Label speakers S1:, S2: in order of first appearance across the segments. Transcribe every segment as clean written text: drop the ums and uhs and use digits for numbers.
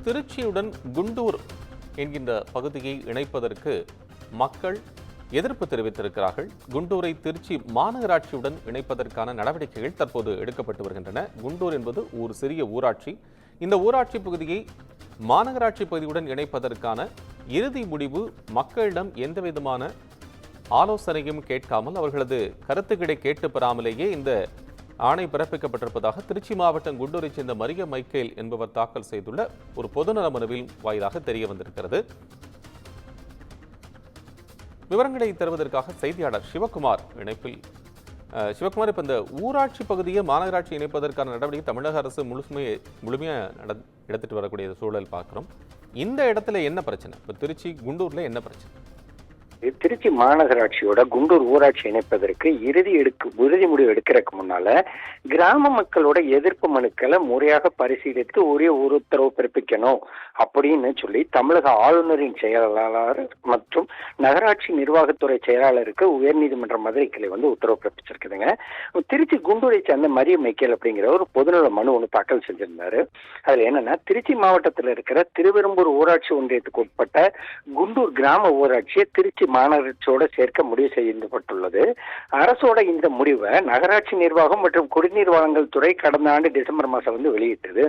S1: திருச்சியுடன் குண்டூர் என்கின்ற பகுதியை இணைப்பதற்கு மக்கள் எதிர்ப்பு தெரிவித்திருக்கிறார்கள். குண்டூரை திருச்சி மாநகராட்சியுடன் இணைப்பதற்கான நடவடிக்கைகள் தற்போது எடுக்கப்பட்டு வருகின்றன. குண்டூர் என்பது ஒரு சிறிய ஊராட்சி. இந்த ஊராட்சி பகுதியை மாநகராட்சி பகுதியுடன் இணைப்பதற்கான இறுதி முடிவு மக்களிடம் எந்தவிதமான ஆலோசனையும் கேட்காமல், அவர்களது கருத்துக்களை கேட்டு பெறாமலேயே இந்த ஆணை பிறப்பிக்கப்பட்டிருப்பதாக திருச்சி மாவட்டம் குண்டூரை சேர்ந்த மரிய மைக்கேல் என்பவர் தாக்கல் செய்துள்ள ஒரு பொதுநல மனுவில் வாயிலாக தெரிய வந்திருக்கிறது. விவரங்களை தருவதற்காக செய்தியாளர் சிவகுமார் இணைப்பில். சிவகுமார், இப்ப இந்த ஊராட்சி பகுதியை மாநகராட்சி இணைப்பதற்கான நடவடிக்கை தமிழக அரசு முழுமையா எடுத்துட்டு வரக்கூடிய சூழல் பார்க்கிறோம். இந்த இடத்துல என்ன பிரச்சனை? இப்ப திருச்சி குண்டூர்ல என்ன பிரச்சனை?
S2: திருச்சி மாநகராட்சியோட குண்டூர் ஊராட்சி இணைப்பதற்கு இறுதி முடிவு எடுக்கிறதுக்கு முன்னால கிராம மக்களோட எதிர்ப்பு மனுக்களை முறையாக பரிசீலித்து உரிய உத்தரவு பிறப்பிக்கணும் அப்படின்னு சொல்லி தமிழக ஆளுநரின் செயலாளர் மற்றும் நகராட்சி நிர்வாகத்துறை செயலாளருக்கு உயர்நீதிமன்ற மதுரை கிளை உத்தரவு பிறப்பிச்சிருக்குதுங்க. திருச்சி குண்டூரை சேர்ந்த மரிய மைக்கேல் அப்படிங்கிற ஒரு பொதுநல மனு ஒன்று தாக்கல் செஞ்சிருந்தாரு. அதுல என்னன்னா, திருச்சி மாவட்டத்தில் இருக்கிற திருவெரும்பூர் ஊராட்சி ஒன்றியத்துக்கு உட்பட்ட குண்டூர் கிராம ஊராட்சியை திருச்சி மாநகராட்சியோட சேர்க்க முடிவு செய்யப்பட்டுள்ளது. அரசோட இந்த முடிவை நகராட்சி நிர்வாகம் மற்றும் குடிநீர் வழங்கல் துறை கடந்த ஆண்டு டிசம்பர் மாதம் வெளியிட்டது.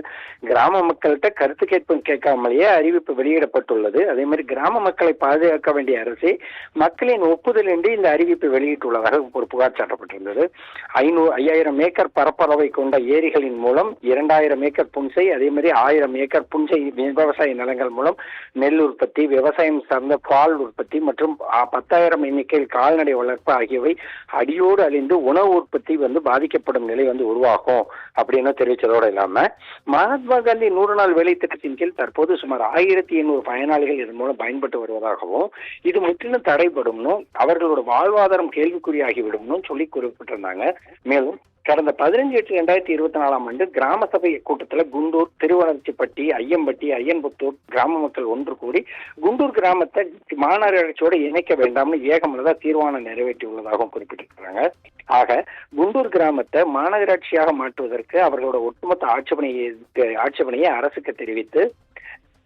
S2: கிராம மக்கள்கிட்ட கருத்து கேட்காமலேயே அறிவிப்பு வெளியிடப்பட்டுள்ளது. அதே மாதிரி கிராம மக்களை பாதுகாக்க வேண்டிய அரசே மக்களின் ஒப்புதல் என்று இந்த அறிவிப்பு வெளியிட்டுள்ளதாக ஒரு புகார் சாட்டப்பட்டிருந்தது. 5000 ஏக்கர் பரப்பளவை கொண்ட ஏரிகளின் மூலம் 2000 ஏக்கர் புன்சை, அதே மாதிரி 1000 ஏக்கர் புன்சை விவசாய நிலங்கள் மூலம் நெல் உற்பத்தி, விவசாயம் சார்ந்த பால் உற்பத்தி மற்றும் 10,000 எண்ணிக்கையில் கால்நடை வளர்ப்பு ஆகியவை அடியோடு அழிந்து உணவு உற்பத்தி பாதிக்கப்படும் நிலை உருவாகும் அப்படின்னு தெரிவித்ததோடு இல்லாம, மகாத்மா காந்தி 100 நாள் வேலை திட்டத்தின் கீழ் தற்போது சுமார் 1800 பயனாளிகள் இதன் மூலம் பயன்பட்டு வருவதாகவும், இது முற்றிலும் தடைபடும்னும் அவர்களோட வாழ்வாதாரம் கேள்விக்குறியாகிவிடும் சொல்லி குறிப்பிட்டிருந்தாங்க. மேலும் கடந்த 15/8/2024 கிராம சபை கூட்டத்தில் குண்டூர், திருவனர்ச்சிப்பட்டி, ஐயம்பட்டி, ஐயன்புத்தூர் கிராம மக்கள் ஒன்று கூடி குண்டூர் கிராமத்தை மாநகராட்சியோடு இணைக்க வேண்டாம்னு ஏகமனதா தீர்மானம் நிறைவேற்றியுள்ளதாகவும் குறிப்பிட்டிருக்கிறாங்க. ஆக குண்டூர் கிராமத்தை மாநகராட்சியாக மாற்றுவதற்கு அவர்களோட ஒட்டுமொத்த ஆட்சேபனையை அரசுக்கு தெரிவித்து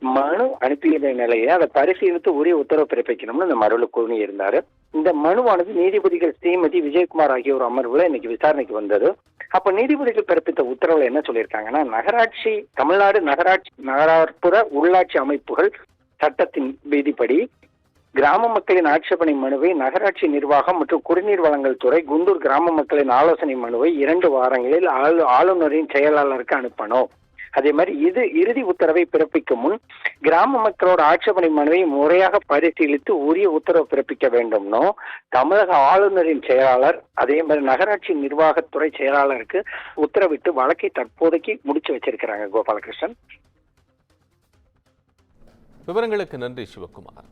S2: மனு அனுப்பிய நிலையில அதை பரிசீலித்து உரிய உத்தரவு பிறப்பிக்கணும்னு இந்த மனுவில் கூறி இருந்தாரு. இந்த மனுவானது நீதிபதிகள் ஸ்ரீமதி விஜயகுமார் ஆகியோர் அமர்வுல இன்னைக்கு விசாரணைக்கு வந்தது. அப்ப நீதிபதிகள் பிறப்பித்த உத்தரவுல என்ன சொல்லியிருக்காங்கன்னா, நகராட்சி தமிழ்நாடு நகராட்புற உள்ளாட்சி அமைப்புகள் சட்டத்தின் விதிப்படி கிராம மக்களின் ஆட்சேபனை மனுவை நகராட்சி நிர்வாகம் மற்றும் குடிநீர் வழங்கல் துறை குண்டூர் கிராம மக்களின் ஆலோசனை மனுவை 2 வாரங்களில் ஆளுநரின் செயலாளருக்கு அனுப்பணும். அதே மாதிரி இது இறுதி உத்தரவை பிறப்பிக்கும் முன் கிராம மக்களோட ஆட்சேபனை மனுவை முறையாக பரிசீலித்து உரிய உத்தரவு பிறப்பிக்க வேண்டும்னோ தமிழக ஆளுநரின் செயலாளர் அதே மாதிரி நகராட்சி நிர்வாகத்துறை செயலாளருக்கு உத்தரவிட்டு வழக்கை தற்போதைக்கு முடிச்சு வச்சிருக்கிறாங்க. கோபாலகிருஷ்ணன்.
S1: விவரங்களுக்கு நன்றி சிவகுமார்.